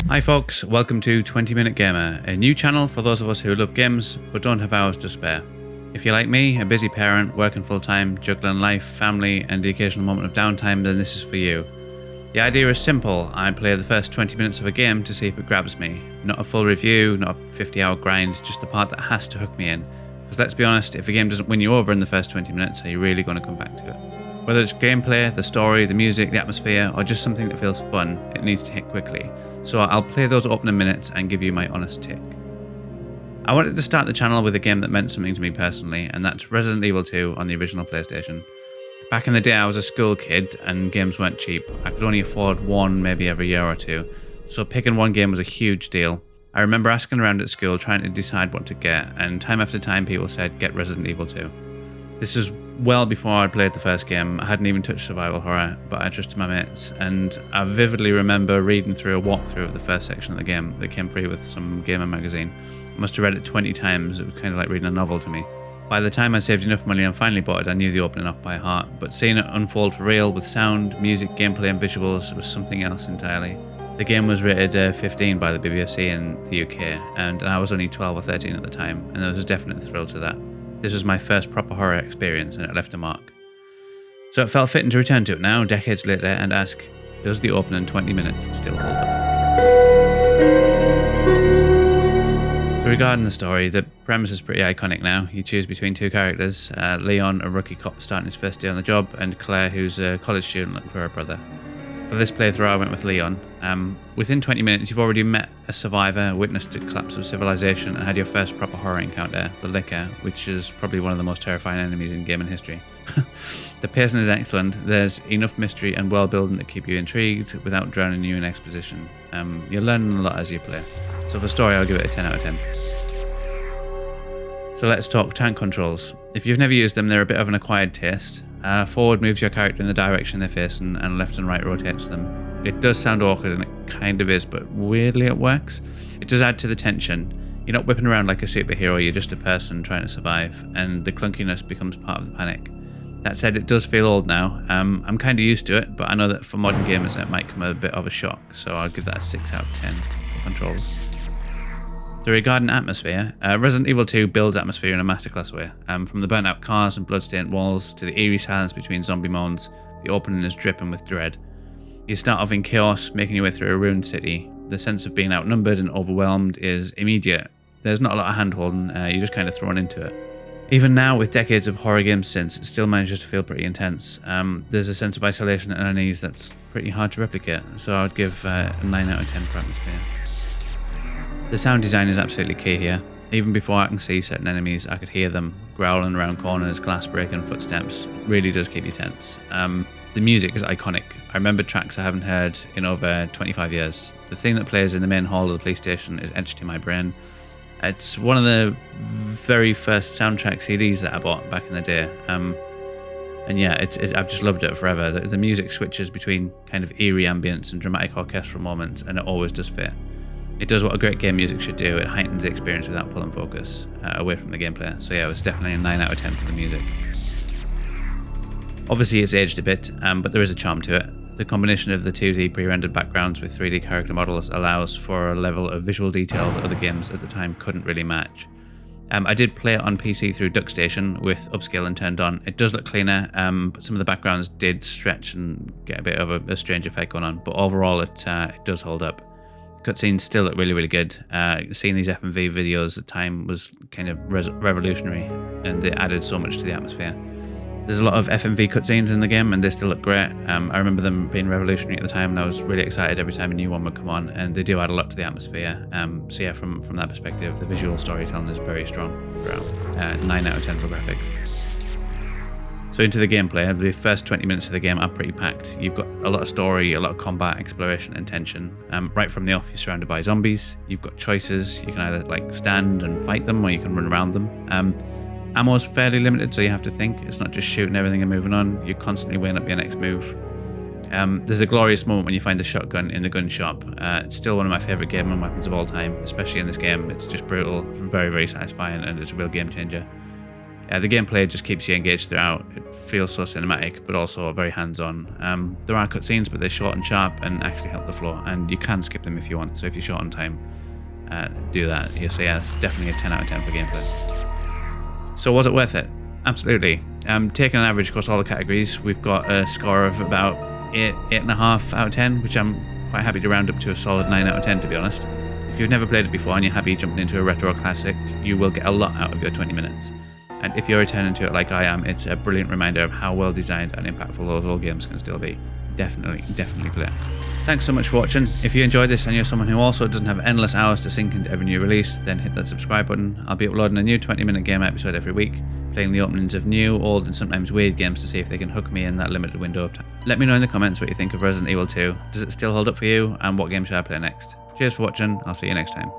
Hi folks, welcome to 20 Minute Gamer, a new channel for those of us who love games but don't have hours to spare. If you're like me, a busy parent, working full time, juggling life, family and the occasional moment of downtime, then this is for you. The idea is simple. I play the first 20 minutes of a game to see if it grabs me. Not a full review, not a 50-hour grind, just the part that has to hook me in. Because let's be honest, if a game doesn't win you over in the first 20 minutes, are you really going to come back to it? Whether it's gameplay, the story, the music, the atmosphere, or just something that feels fun, it needs to hit quickly. So I'll play those opening minutes and give you my honest take. I wanted to start the channel with a game that meant something to me personally, and that's Resident Evil 2 on the original PlayStation. Back in the day I was a school kid and games weren't cheap. I could only afford one maybe every year or two, so picking one game was a huge deal. I remember asking around at school trying to decide what to get, and time after time people said get Resident Evil 2. This was well before I'd played the first game. I hadn't even touched survival horror, but I trusted my mates, and I vividly remember reading through a walkthrough of the first section of the game that came free with some gamer magazine. I must have read it 20 times, it was kind of like reading a novel to me. By the time I saved enough money and finally bought it, I knew the opening off by heart, but seeing it unfold for real with sound, music, gameplay and visuals was something else entirely. The game was rated 15 by the BBC in the UK, and I was only 12 or 13 at the time, and there was a definite thrill to that. This was my first proper horror experience and it left a mark. So it felt fitting to return to it now, decades later, and ask, does the opening 20 minutes still hold up? So regarding the story, the premise is pretty iconic now. You choose between two characters, Leon, a rookie cop starting his first day on the job, and Claire, who's a college student looking for her brother. For this playthrough I went with Leon. Within 20 minutes you've already met a survivor, witnessed the collapse of civilization and had your first proper horror encounter, the Licker, which is probably one of the most terrifying enemies in gaming history. The pacing is excellent, there's enough mystery and world building to keep you intrigued without drowning you in exposition. You're learning a lot as you play. So for story I'll give it a 10 out of 10. So let's talk tank controls. If you've never used them, they're a bit of an acquired taste. Forward moves your character in the direction they're facing and left and right rotates them. It does sound awkward and it kind of is, but weirdly it works. It does add to the tension. You're not whipping around like a superhero, you're just a person trying to survive, and the clunkiness becomes part of the panic. That said, it does feel old now. I'm kind of used to it, but I know that for modern gamers it might come a bit of a shock, so I'll give that a 6 out of 10 for controls. So regarding atmosphere, Resident Evil 2 builds atmosphere in a masterclass way. From the burnt out cars and bloodstained walls to the eerie silence between zombie moans, the opening is dripping with dread. You start off in chaos, making your way through a ruined city. The sense of being outnumbered and overwhelmed is immediate. There's not a lot of hand-holding, you're just kind of thrown into it. Even now, with decades of horror games since, it still manages to feel pretty intense. There's a sense of isolation and unease that's pretty hard to replicate, so I would give a 9 out of 10 for atmosphere. The sound design is absolutely key here. Even before I can see certain enemies, I could hear them growling around corners, glass breaking footsteps. It really does keep you tense. The music is iconic. I remember tracks I haven't heard in over 25 years. The thing that plays in the main hall of the police station is etched in my brain. It's one of the very first soundtrack CDs that I bought back in the day. And yeah, I've just loved it forever. The music switches between kind of eerie ambience and dramatic orchestral moments, and it always does fit. It does what a great game music should do. It heightens the experience without pulling focus away from the gameplay. So yeah, it was definitely a 9 out of 10 for the music. Obviously it's aged a bit, but there is a charm to it. The combination of the 2D pre-rendered backgrounds with 3D character models allows for a level of visual detail that other games at the time couldn't really match. I did play it on PC through DuckStation with upscale and turned on. It does look cleaner, but some of the backgrounds did stretch and get a bit of a strange effect going on, but overall it does hold up. Cutscenes still look really, really good. Seeing these FMV videos at the time was kind of revolutionary, and they added so much to the atmosphere. There's a lot of FMV cutscenes in the game, and they still look great. I remember them being revolutionary at the time, and I was really excited every time a new one would come on, and they do add a lot to the atmosphere. So yeah, from that perspective, the visual storytelling is very strong throughout. 9 out of 10 for graphics. So into the gameplay, the first 20 minutes of the game are pretty packed. You've got a lot of story, a lot of combat, exploration and tension. Right from the off, you're surrounded by zombies. You've got choices. You can either stand and fight them, or you can run around them. Ammo's fairly limited, so you have to think. It's not just shooting everything and moving on. You're constantly weighing up your next move. There's a glorious moment when you find the shotgun in the gun shop. It's still one of my favourite gaming weapons of all time, especially in this game. It's just brutal, very, very satisfying, and it's a real game changer. The gameplay just keeps you engaged throughout. It feels so cinematic, but also very hands-on. There are cutscenes, but they're short and sharp and actually help the flow, and you can skip them if you want. So if you're short on time, do that. So yeah, it's definitely a 10 out of 10 for gameplay. So was it worth it? Absolutely. Taking an average across all the categories, we've got a score of about 8.5 out of 10, which I'm quite happy to round up to a solid 9 out of 10, to be honest. If you've never played it before and you're happy jumping into a retro classic, you will get a lot out of your 20 minutes. And if you're returning to it like I am, it's a brilliant reminder of how well designed and impactful those old games can still be. Definitely play it. Thanks so much for watching. If you enjoyed this and you're someone who also doesn't have endless hours to sink into every new release, then hit that subscribe button. I'll be uploading a new 20-minute game episode every week, playing the openings of new, old and sometimes weird games to see if they can hook me in that limited window of time. Let me know in the comments what you think of Resident Evil 2. Does it still hold up for you, and what game should I play next? Cheers for watching, I'll see you next time.